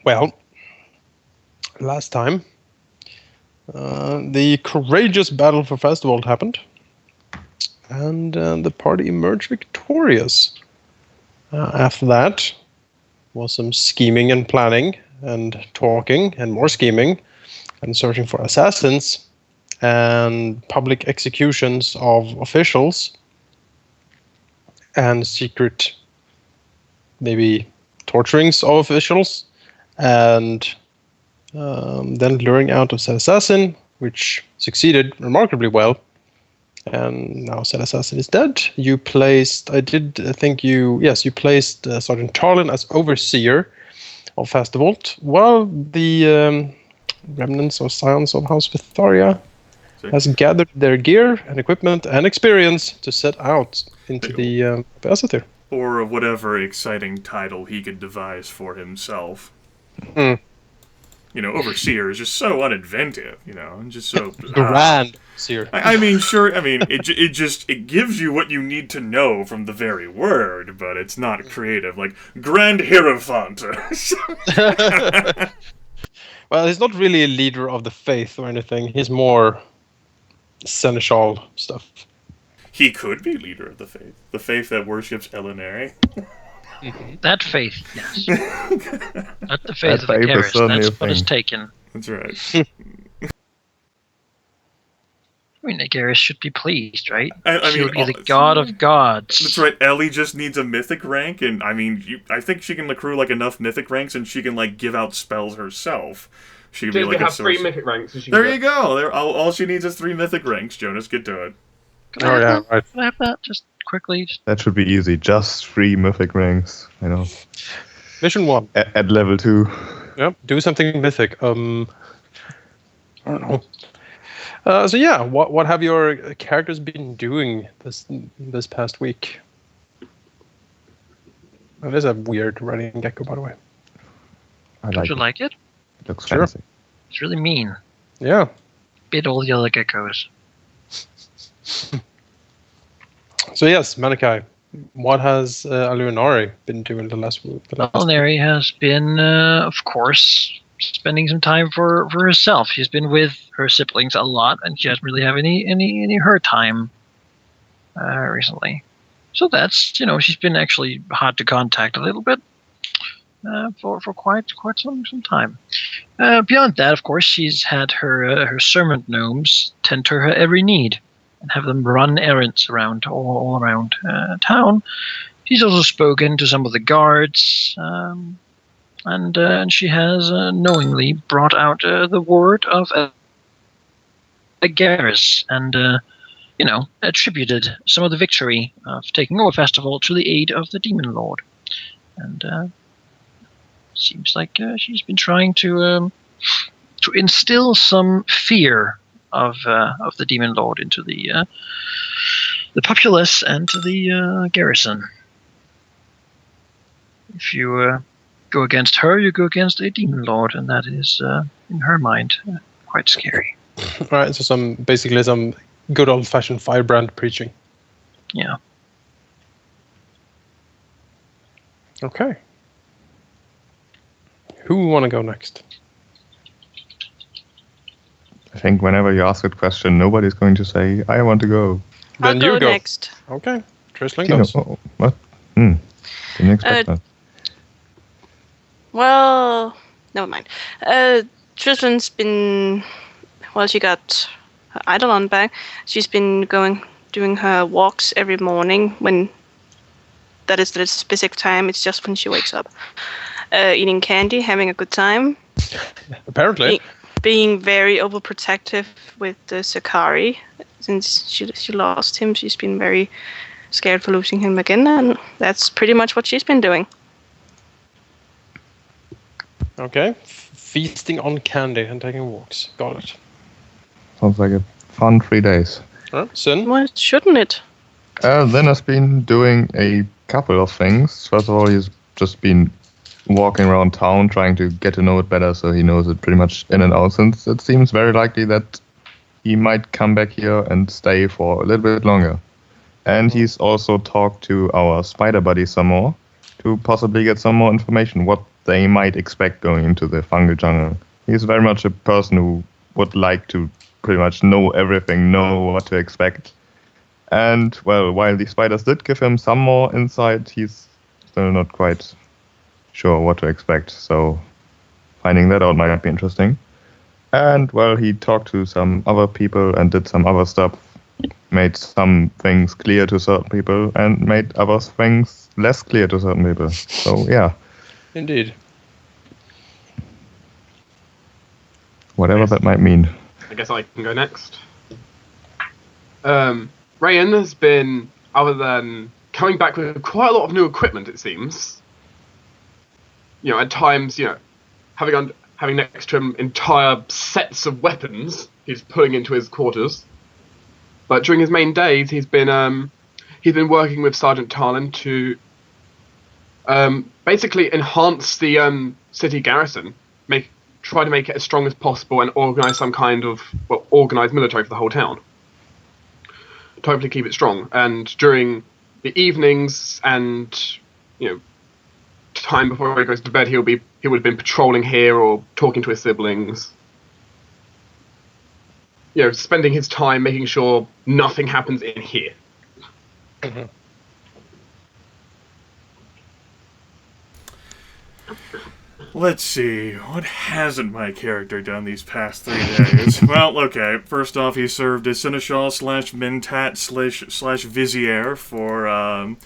Well, last time, the courageous battle for Fasturvalt happened, and the party emerged victorious. After that, was some scheming and planning, and talking, and more scheming, and searching for assassins, and public executions of officials, and secret, maybe torturings of officials, and then luring out of said assassin, which succeeded remarkably well. And now said assassin is dead. You placed, you placed Sergeant Tarlin as overseer of Fasturvalt, while the remnants or scions of House Vytharia has gathered their gear and equipment and experience to set out into the Azothir. Or whatever exciting title he could devise for himself. Overseer is just so uninventive, and just so grand seer. I mean, sure. I mean, it gives you what you need to know from the very word, but it's not creative. Like Grand Hierophant. Well, he's not really a leader of the faith or anything. He's more seneschal stuff. He could be leader of the faith that worships Alauneari. That faith, yes. Not the faith of the Garrus. That's what is taken. That's right. I mean, the Garrus should be pleased, right? She'll be the god of gods. That's right. Ellie just needs a mythic rank, and I mean, I think she can accrue enough mythic ranks, and she can give out spells herself. She can be have 3 mythic ranks. There you go. All she needs is 3 mythic ranks. Jonas, get to it. Can I have that just quickly? That should be easy. Just 3 mythic ranks. Mission 1 at level 2. Yep. Do something mythic. I don't know. What have your characters been doing this past week? That is a weird running gecko, by the way. Don't you like it? It looks fancy. It's really mean. Yeah. Bit all the other geckos. So yes, Manaki, what has Alauneari been doing the last week? Alauneari has been, of course, spending some time for herself. She's been with her siblings a lot, and she doesn't really have any her time recently. So that's, she's been actually hard to contact a little bit for quite some time. Beyond that, of course, she's had her servant gnomes tend to her every need and have them run errands around all around town. She's also spoken to some of the guards, and she has knowingly brought out the word of a Garrus, and attributed some of the victory of taking over Fasturvalt to the aid of the Demon Lord. And seems like she's been trying to instill some fear of the Demon Lord into the populace and to the garrison. If you go against her, you go against a Demon Lord, and that is, in her mind, quite scary. Right, so some good old-fashioned firebrand preaching. Yeah. Okay. Who want to go next? I think whenever you ask that question, nobody's going to say, I want to go. I'll go next. Okay. Tristan goes. What? Didn't expect that. Well, never mind. Tristan's been... Well, she got her Eidolon back. She's been doing her walks every morning when... That is the specific time. It's just when she wakes up. Eating candy, having a good time. Apparently. Being very overprotective with the Sakari. Since she lost him, she's been very scared for losing him again, and that's pretty much what she's been doing. Okay. Feasting on candy and taking walks. Got it. Sounds like a fun 3 days. Zyn? Well, shouldn't it? Zyn has been doing a couple of things. First of all, he's just been walking around town trying to get to know it better, so he knows it pretty much in and out, since it seems very likely that he might come back here and stay for a little bit longer. And he's also talked to our spider buddy some more to possibly get some more information, what they might expect going into the Fungal Jungle. He's very much a person who would like to pretty much know everything, know what to expect. And, well, while the spiders did give him some more insight, he's still not quite sure what to expect. So finding that out might be interesting. And, well, he talked to some other people and did some other stuff, made some things clear to certain people and made other things less clear to certain people. So, yeah. Indeed. Whatever that might mean. I guess I can go next. Rayan has been, other than coming back with quite a lot of new equipment, it seems. You know, at times, you know, having next to him entire sets of weapons he's pulling into his quarters. But during his main days, he's been working with Sergeant Tarlin to basically enhance the city garrison, try to make it as strong as possible, and organize some kind of organized military for the whole town. To hopefully keep it strong. And during the evenings and, you know, time before he goes to bed, he would have been patrolling here or talking to his siblings. You know, spending his time making sure nothing happens in here. Mm-hmm. Let's see, what hasn't my character done these past 3 days? Well, okay, first off, he served as Seneschal / Mentat / Vizier for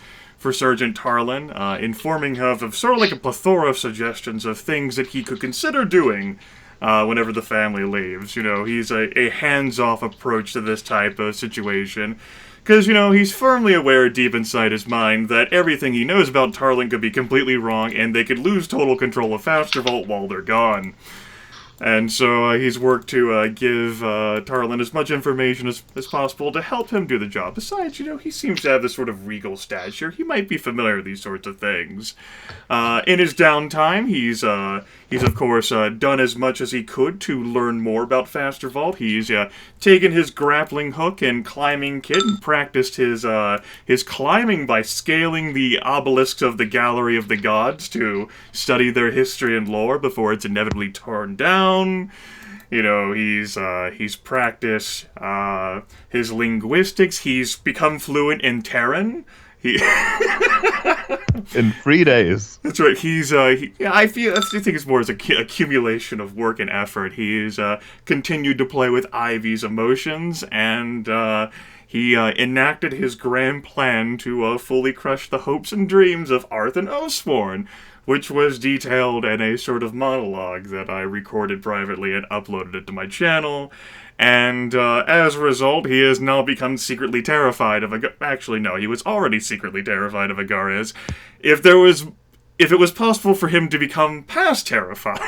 Sergeant Tarlin, informing him of sort of like a plethora of suggestions of things that he could consider doing whenever the family leaves. You know, he's a hands-off approach to this type of situation. Because, you know, he's firmly aware deep inside his mind that everything he knows about Tarlin could be completely wrong, and they could lose total control of Fasturvalt while they're gone. And so he's worked to give Tarlin as much information as possible to help him do the job. Besides, you know, he seems to have this sort of regal stature. He might be familiar with these sorts of things. In his downtime, he's of course done as much as he could to learn more about Fasturvalt. He's taken his grappling hook and climbing kit and practiced his climbing by scaling the obelisks of the Gallery of the Gods to study their history and lore before it's inevitably torn down. You know, he's practiced his linguistics. He's become fluent in Terran. In 3 days. That's right. I think it's more as an accumulation of work and effort. He's continued to play with Ivy's emotions, and he enacted his grand plan to fully crush the hopes and dreams of Arth and Oathsworn, which was detailed in a sort of monologue that I recorded privately and uploaded it to my channel. And as a result, he has now become secretly terrified of Actually, no, he was already secretly terrified of Agares. If it was possible for him to become past terrified,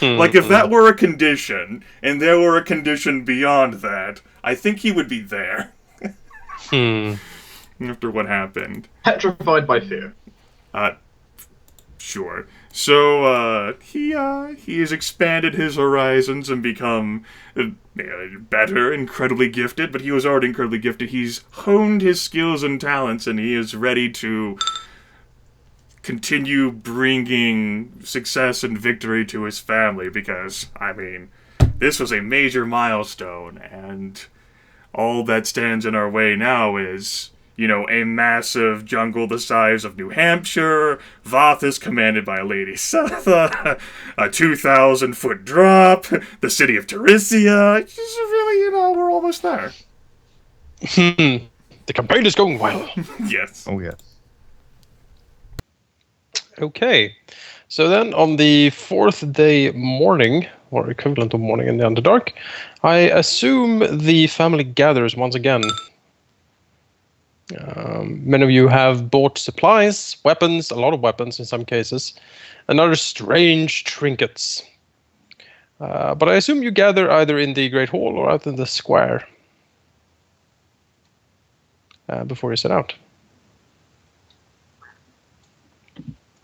like if that were a condition, and there were a condition beyond that, I think he would be there. After what happened. Petrified by fear. Sure. So, he has expanded his horizons and become better, incredibly gifted, but he was already incredibly gifted. He's honed his skills and talents, and he is ready to continue bringing success and victory to his family, because, I mean, this was a major milestone, and all that stands in our way now is, you know, a massive jungle the size of New Hampshire, Voth is commanded by Lady Setha, a 2,000-foot drop, the city of Terisia. It's just really, you know, we're almost there. The campaign is going well. Yes. Oh, yes. Okay. So then on the 4th day morning, or equivalent of morning in the Underdark, I assume the family gathers once again. Many of you have bought supplies, weapons, a lot of weapons in some cases, and other strange trinkets. But I assume you gather either in the Great Hall or out in the square before you set out.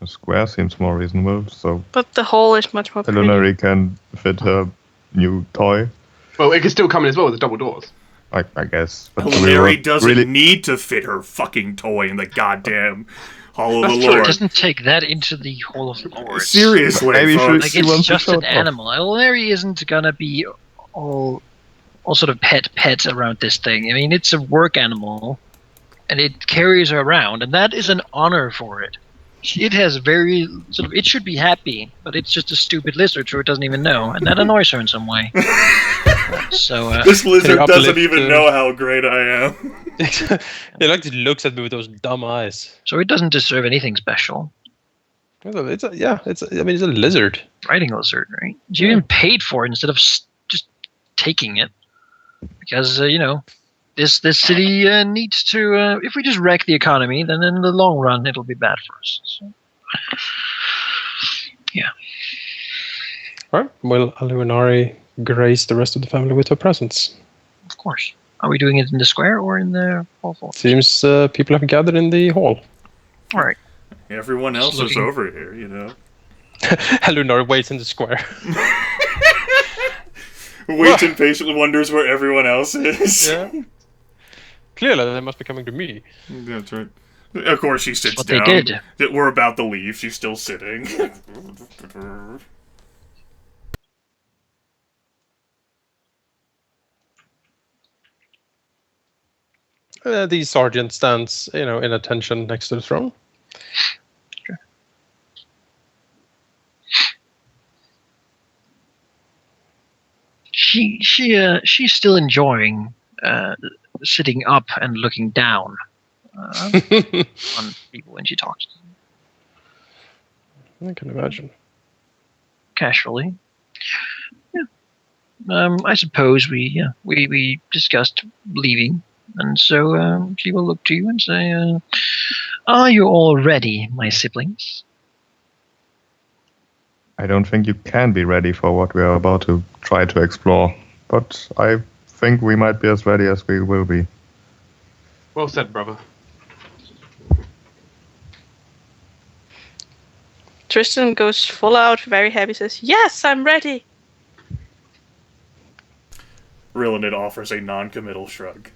The square seems more reasonable, so But the hall is much more pretty. Alauneari can fit her new toy. Well, it can still come in as well with the double doors. I guess. But Alauneari doesn't really... need to fit her fucking toy in the goddamn Hall of the That's true. It Lord. doesn't take that into the Hall of Lords. Seriously, Maybe folks. Like, She it's wants to just show an it off. animal. Alauneari isn't gonna be all sort of pet around this thing. I mean, it's a work animal, and it carries her around, and that is an honor for it. It has very sort of. It should be happy, but it's just a stupid lizard, so it doesn't even know, and that annoys her in some way. So This lizard Can you doesn't uplift, even know how great I am. It like just looks at me with those dumb eyes. so it doesn't deserve anything special. I mean, it's a lizard. Riding a lizard, right? You even paid for it instead of just taking it, because this city needs to. If we just wreck the economy, then in the long run it'll be bad for us. So, yeah. Right. Will Alauneari grace the rest of the family with her presence? Of course. Are we doing it in the square or in the hall? Seems people have gathered in the hall. All right. Everyone Just else is looking- over here, you know. Alauneari waits in the square. Waits and patiently wonders where everyone else is. Yeah. Clearly, they must be coming to me. That's right. Of course, she sits What down. they did. We're about to leave. She's still sitting. The sergeant stands, in attention next to the throne. She's still enjoying sitting up and looking down on people when she talks to them I can imagine. casually. Yeah. I suppose we discussed leaving, and so she will look to you and say, "Are you all ready, my siblings?" I don't think you can be ready for what we are about to try to explore, but I think we might be as ready as we will be. Well said, brother. Tristan goes full out, very happy, says, "Yes, I'm ready." Rilinid offers a non-committal shrug.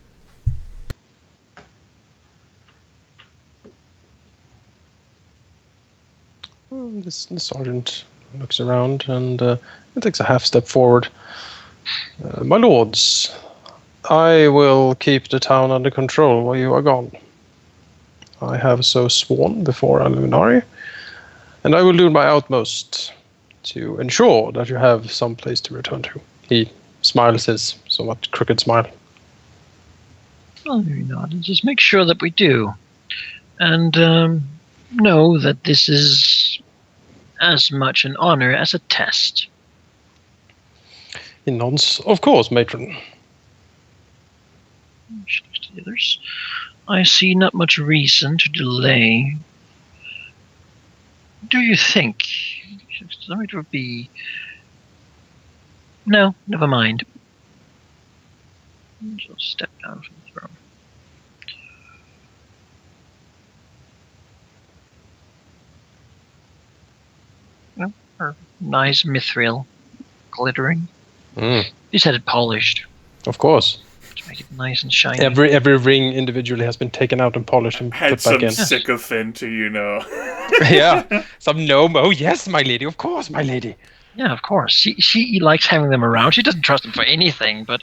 The sergeant looks around and takes a half step forward. My lords, I will keep the town under control while you are gone. I have so sworn before Alauneari, and I will do my utmost to ensure that you have some place to return to. He smiles his somewhat crooked smile. Oh, maybe not. Just make sure that we do, and know that this is as much an honor as a test. He nods. Of course, matron. She looks to the others. I see not much reason to delay. Do you think it would be? No, never mind. She'll step down from the throne. Well, her nice mithril, glittering. Just had it polished Of course. to make it nice and shiny. Every ring individually has been taken out and polished and Had put back some in. sycophant, Yeah. Some gnome. Oh, yes, my lady. Of course, my lady. Yeah, of course. She likes having them around. She doesn't trust them for anything, but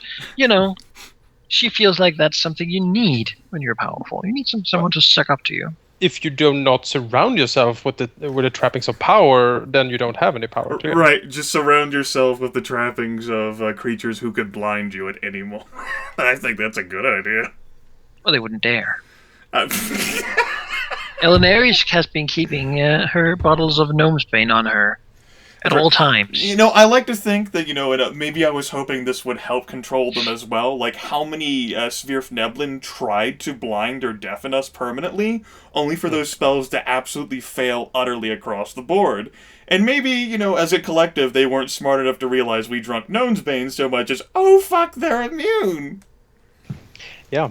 she feels like that's something you need when you're powerful. You need someone to suck up to you. If you do not surround yourself with the trappings of power, then you don't have any power to it. Right, just surround yourself with the trappings of creatures who could blind you at any moment. I think that's a good idea. Well, they wouldn't dare. Alauneari has been keeping her bottles of Gnome's Bane on her at all times. I like to think that, and, maybe I was hoping this would help control them as well. Like, how many Svirfneblin tried to blind or deafen us permanently, only for those spells to absolutely fail utterly across the board. And maybe, as a collective, they weren't smart enough to realize we drunk Gnome's Bane so much as, oh fuck, they're immune! Yeah.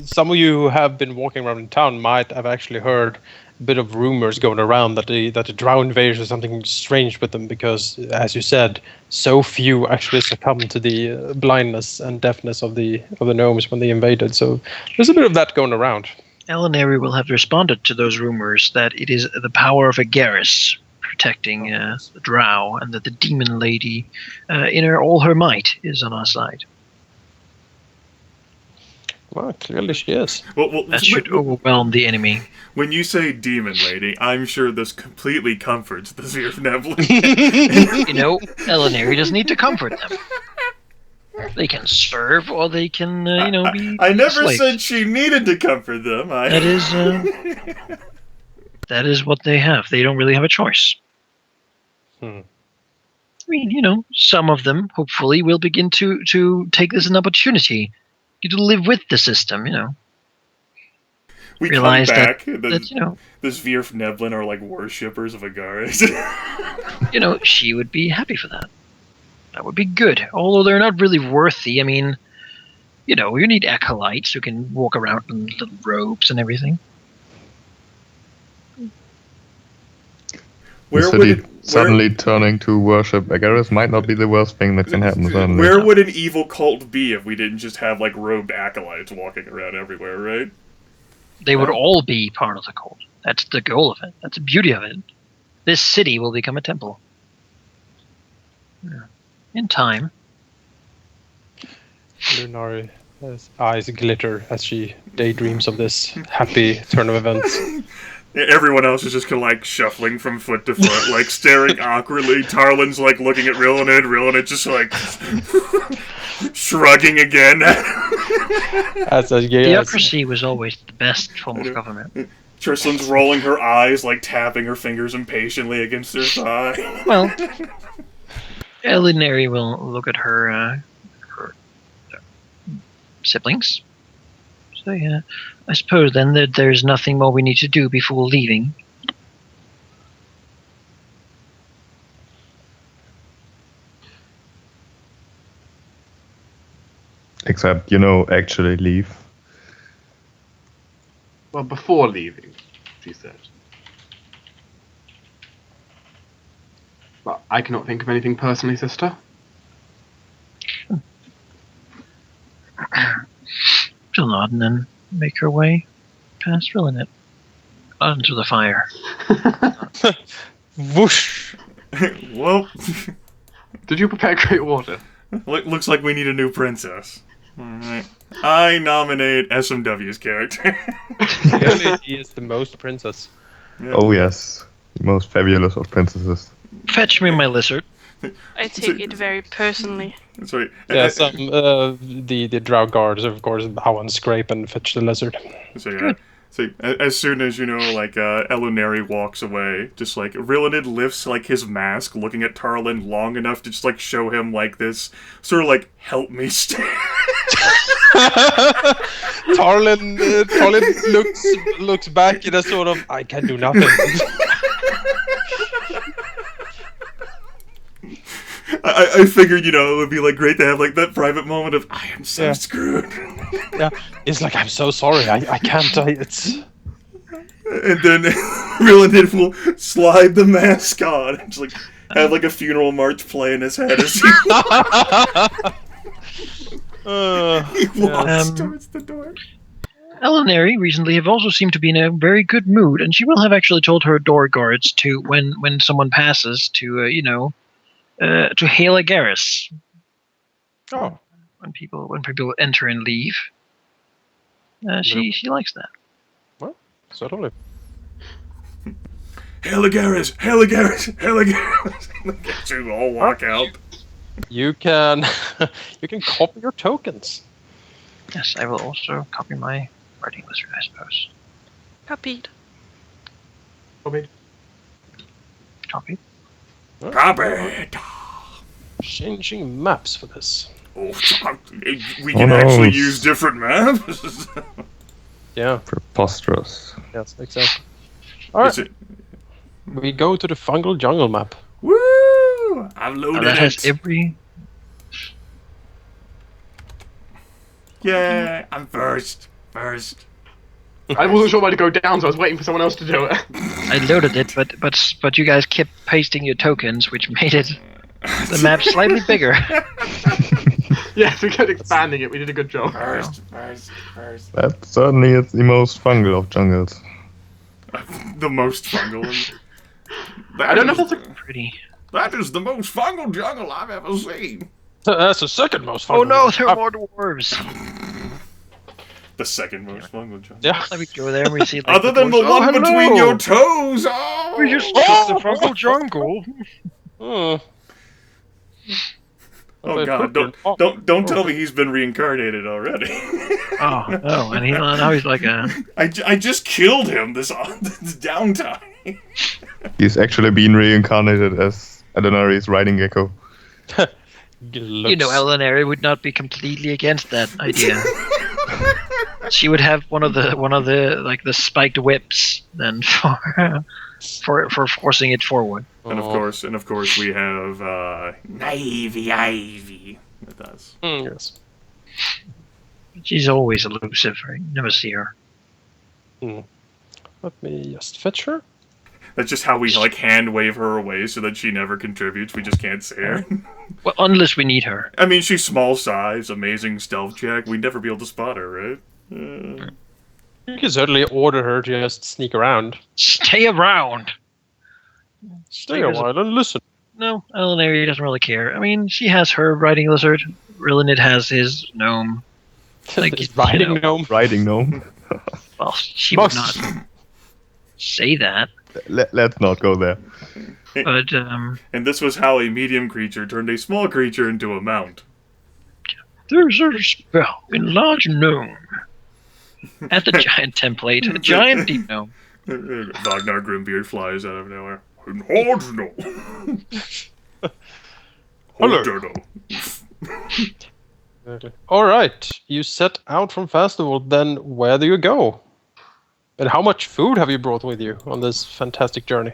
Some of you who have been walking around in town might have actually heard a bit of rumors going around that the drow invaders is something strange with them because, as you said, so few actually succumbed to the blindness and deafness of the gnomes when they invaded. So there's a bit of that going around. Alauneari will have responded to those rumors that it is the power of a Garrus protecting the drow, and that the demon lady, in all her might, is on our side. Well, clearly she is. Well, That should overwhelm the enemy. when you say demon lady, I'm sure this completely comforts the Zyn Vytharia. Alauneari doesn't need to comfort them. They can serve, or they can, be. I never slaves. said she needed to comfort them. That is. That is what they have. They don't really have a choice. Hmm. I mean, some of them hopefully will begin to take this as an opportunity to live with the system. We Realize come back. that The Zvirf Neblin are like worshippers of Agaris. she would be happy for that. That would be good. Although they're not really worthy. I mean, you need acolytes who can walk around in little robes and everything. Suddenly turning to worship Agaris might not be the worst thing that can happen. Suddenly. Where would an evil cult be if we didn't just have like robed acolytes walking around everywhere, right? They would all be part of the cult. That's the goal of it. That's the beauty of it. This city will become a temple. Yeah. In time. Lunari's eyes glitter as she daydreams of this happy turn of events. Everyone else is just kind of like shuffling from foot to foot, like staring awkwardly. Tarlin's like looking at Rilinid. Rilinid just like shrugging again. Theocracy was always the best form of government. Tristlan's rolling her eyes, like tapping her fingers impatiently against her thigh. Well, Alauneari will look at her siblings. So yeah, I suppose then that there's nothing more we need to do before leaving. Except, actually leave. Well, before leaving, she said. But I cannot think of anything personally, sister. She'll nod and then make her way past Rilinid onto the fire. Whoosh! Well, did you prepare great water? Looks like we need a new princess. Alright. I nominate SMW's character. Clearly, he is the most princess. Yeah. Oh yes, the most fabulous of princesses. Fetch me my lizard. I take it very personally. Sorry. Yeah, the drow guards, of course, bow and scrape and fetch the lizard. So as soon as Alauneari walks away, just like Rilinid lifts like his mask, looking at Tarlin long enough to just like show him like this sort of like help me stare. Tarlin looks back in a sort of I can do nothing. I figured, it would be like great to have like that private moment of I am so screwed. Yeah, it's like I'm so sorry. I can't. It's. And then Rilinid will slide the mask on and just like have like a funeral march play in his head as he walks towards the door. Alauneari recently have also seemed to be in a very good mood, and she will have actually told her door guards to when someone passes to to hail a Garrus. Oh. When people enter and leave. She likes that. Well, certainly. Hail a Garrus! Hail a Garrus! Hail a Garrus! Get you all walk out. You can copy your tokens. Yes, I will also copy my writing lizard, I suppose. Copied. Copied. Copied! Changing maps for this. Oh, we can actually use different maps? Yeah. Preposterous. Yes, exactly. Alright. We go to the Fungal Jungle map. Woo! I've loaded that it. has every... Yeah, I'm first. First. I wasn't sure where to go down, so I was waiting for someone else to do it. I loaded it, but you guys kept pasting your tokens, which made it the map slightly bigger. Yes, we kept expanding it. We did a good job. First. That certainly is the most fungal of jungles. The most fungal. I don't know if that's a... Pretty. That is the most fungal jungle I've ever seen. That's the second most fun. Oh no, there are more dwarves. The second most fungal jungle. Yeah. Let me go there and we see. Like, Other than the dwarves. one hello. between your toes. Oh. We just took the Fungal Jungle. Hmm. Oh god! Don't tell me he's been reincarnated already. Oh no, and now he's like a. I just killed him this downtime. He's actually been reincarnated as Alauneari's riding gecko. You know, Alauneari would not be completely against that idea. She would have one of the like the spiked whips then for forcing it forward. And of course, we have Navy Ivy with us. Yes. She's always elusive. Right? You never see her. Let me just fetch her. That's just how we like hand wave her away so that she never contributes. We just can't see her. Well, unless we need her. I mean, she's small size, amazing stealth check. We'd never be able to spot her, right? You can certainly order her to just sneak around. Stay around. Stay a while and listen. No, Alauneari doesn't really care. I mean, she has her riding lizard. Rilinid has his gnome. Like, His riding you know, gnome. Riding gnome. Well, she would not say that. Let's not go there. But And this was how a medium creature turned a small creature into a mount. there's a spell in large gnome. At the giant template, a giant deep gnome. Ragnar Grimbeard flies out of nowhere. Hold no. Hello. All right, you set out from Fasturvalt. Then where do you go? And how much food have you brought with you on this fantastic journey?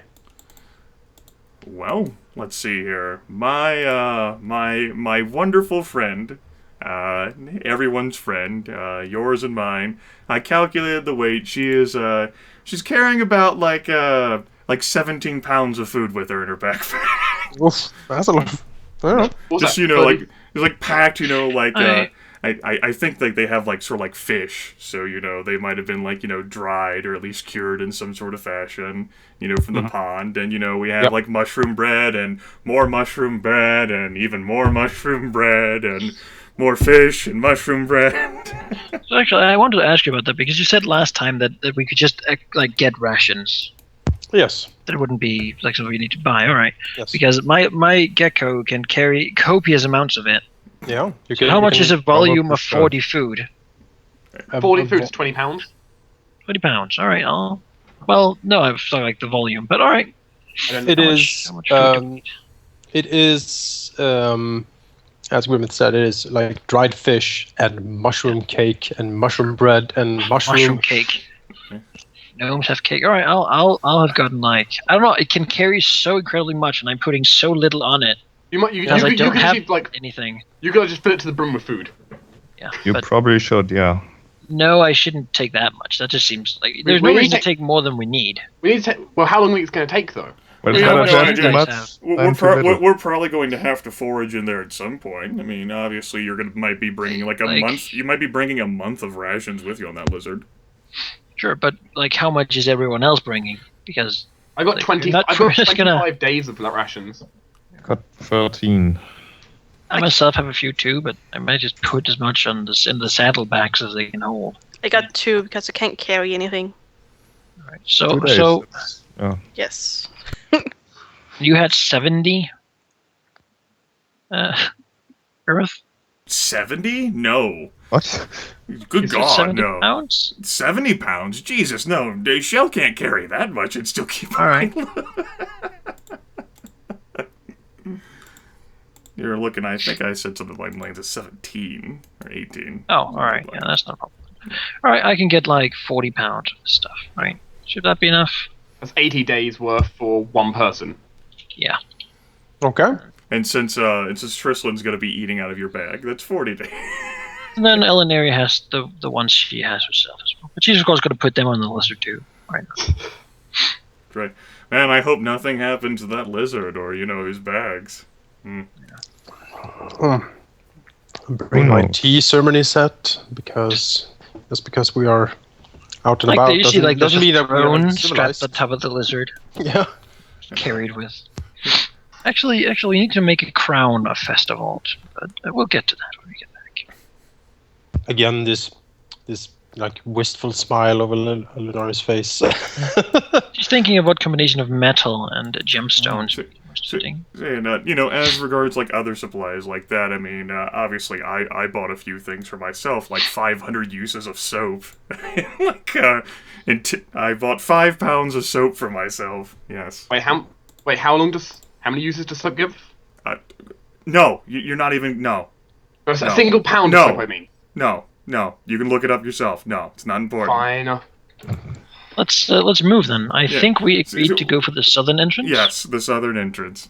Well, let's see here. My wonderful friend, everyone's friend, yours and mine. I calculated the weight. She's carrying about like 17 pounds of food with her in her backpack. Oof, that's a lot. What's Just that, like it's like packed, like I- I think like they have like sort of like fish, so they might have been like dried or at least cured in some sort of fashion, from the pond, and we have like mushroom bread and more mushroom bread and even more mushroom bread and more fish and mushroom bread. So actually, I wanted to ask you about that because you said last time that we could just like get rations. Yes. That wouldn't be like something we need to buy. All right. Yes. Because my gecko can carry copious amounts of it. Yeah. You So how much is a volume of probably 40 food? 40 food is 20 pounds. 20 pounds. All right. Well, no, I've thought like the volume, but all right. It How is. much food do we need? It is. As Grimith said, it is like dried fish and mushroom cake and mushroom bread and Mushroom cake. Gnomes have cake. All right. I'll have gotten like I don't know. It can carry so incredibly much, and I'm putting so little on it You because I don't could have just, like anything. you could just fill it to the brim with food. Yeah. You But probably should, yeah. no, I shouldn't take that much. That just seems like there's we no need reason to- to take more than we need. We need to. Well, how long do you think it's going to take though? Well, Yeah, kind what of do have you too guys much. have? We're probably going to have to forage in there at some point. I mean, obviously, might be bringing like a Like- month. You might be bringing a month of rations with you on that lizard. Sure, but like, how much is everyone else bringing? Because I got Like, 20. you're not I got just 25 gonna- days of rations. Got 13. I myself have a few too, but I might just put as much on in the saddlebags as they can hold. I got 2 because I can't carry anything. All right. So 2 days. so Yeah. Yes. you had 70. Earth. 70? No. What? Good Is it God, 70 no. pounds? 70 pounds? Jesus, no. Shell can't carry that much and still keep. All right. You're looking. I think I said something like length of 17 or 18. Oh, all right. Yeah, that's not a problem. All right, I can get like 40 pounds of stuff. Right? Should that be enough? That's 80 days worth for one person. Yeah. Okay. And since Tristlan's gonna be eating out of your bag, that's 40 days. And then Alauneari has the ones she has herself as well. But she's of course going to put them on the lizard too, right now. Great. Man, I hope nothing happened to that lizard or, his bags. Bring my tea ceremony set because we are out and Like about. they usually like doesn't mean there's a that we are throne strapped civilized. at the top of the lizard, Yeah. carried with. Actually, we need to make a crown of Fasturvalt, but we'll get to that when we get back. Again, this like wistful smile over Alauneari's face. She's thinking of what combination of metal and gemstones. And, as regards, like, other supplies like that, I mean, obviously, I bought a few things for myself, like 500 uses of soap. I bought 5 pounds of soap for myself, yes. How many uses does soap give? No, you're not even, no. A single pound of soap, I mean. No, you can look it up yourself. No, it's not important. Fine. Let's move then. I think we agreed to go for the southern entrance. Yes, the southern entrance.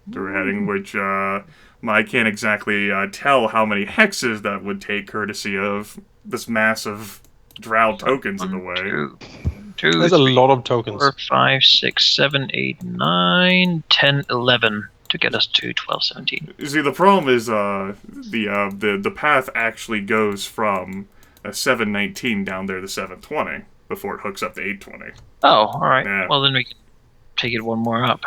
We're heading, which I can't exactly tell how many hexes that would take, courtesy of this massive drow tokens in the way. There's a lot of tokens. 4, 5, 6, 7, 8, 9, 10, 11 to get us to 12, 17. See, the problem is the path actually goes from 719 down there to 720 before it hooks up to 820. Oh, all right. Yeah. Well, then we can take it one more up.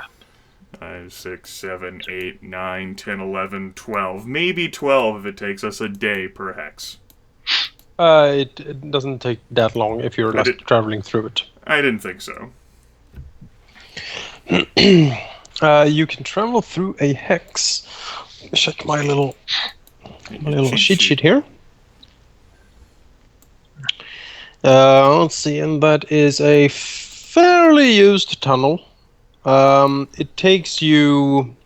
5, 6, 7, 8, 9, 10, 11, 12. Maybe 12 if it takes us a day per hex. It doesn't take that long if you're just traveling through it. I didn't think so. You can travel through a hex. Check my little cheat sheet here. Let's see, and that is a fairly used tunnel. It takes you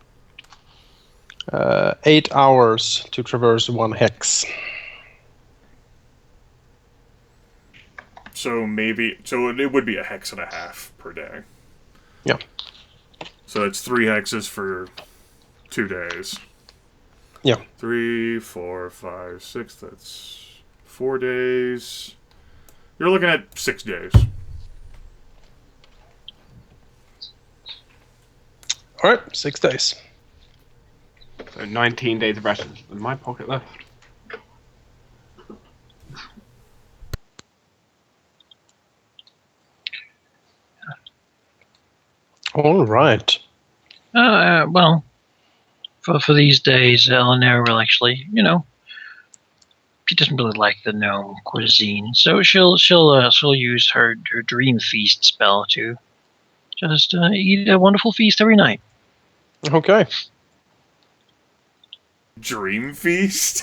8 hours to traverse one hex. So it would be a hex and a half per day. Yeah. So it's 3 hexes for 2 days. Yeah. 3, 4, 5, 6. That's 4 days. You're looking at 6 days. All right, 6 days. So 19 days of rations in my pocket left. All right. Well, for these days, Alauneari will actually, she doesn't really like the gnome cuisine, so she'll use her dream feast spell to just eat a wonderful feast every night. Okay. Dream feast?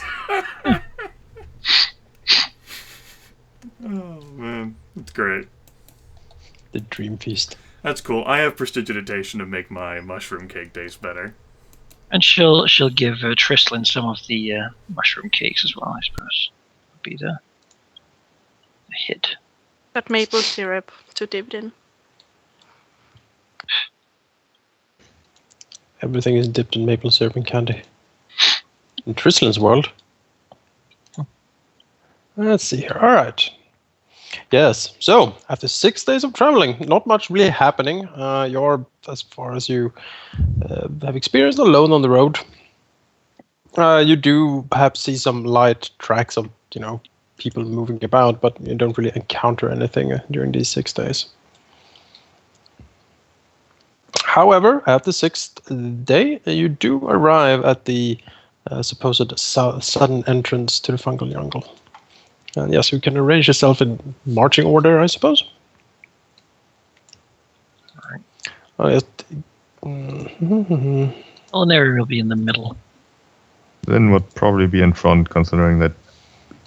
Oh man, that's great. The dream feast. That's cool. I have prestidigitation to make my mushroom cake taste better. And she'll give Tristlin some of the mushroom cakes as well, I suppose. Would be the hit. Got maple syrup to dip it in. Everything is dipped in maple syrup and candy. In Tristlin's world. Let's see here. All right. Yes. So after 6 days of traveling, not much really happening. You're, as far as you have experienced, alone on the road. You do perhaps see some light tracks of people moving about, but you don't really encounter anything during these 6 days. However, at the 6th day, you do arrive at the supposed sudden entrance to the Fungal Jungle. And yes, you can arrange yourself in marching order, I suppose. All right. Alauneari will be in the middle. Then would probably be in front, considering that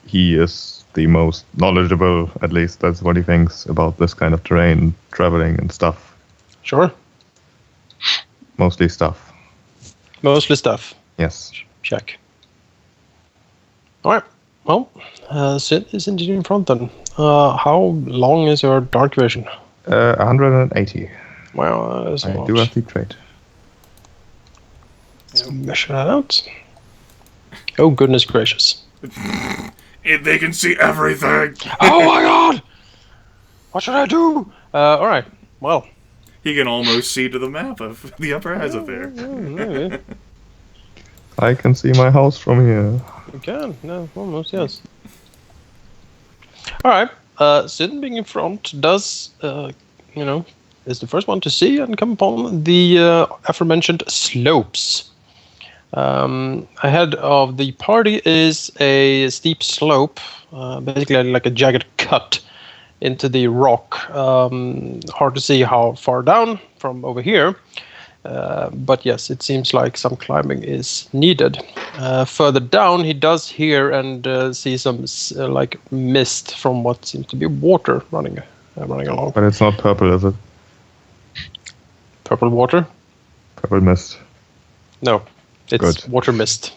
he is the most knowledgeable, at least that's what he thinks, about this kind of terrain, traveling and stuff. Sure. Mostly stuff. Mostly stuff. Yes. Check. All right. Well, Zyn is indeed in front then. How long is your dark vision? 180. Well, that is a I lot. do have the trait. Let's measure that out. Oh, goodness gracious. They can see everything. Oh my god! What should I do? Alright, well. He can almost see to the map of the Upper Azathoth. I can see my house from here. You can, no, almost, yes. Alright, Zyn being in front does, is the first one to see and come upon the aforementioned slopes. Ahead of the party is a steep slope, basically like a jagged cut into the rock. Hard to see how far down from over here, but yes, it seems like some climbing is needed. Further down, he does hear and see some like mist from what seems to be water running along. But it's not purple, is it? Purple water? Purple mist. No, it's Good. water mist.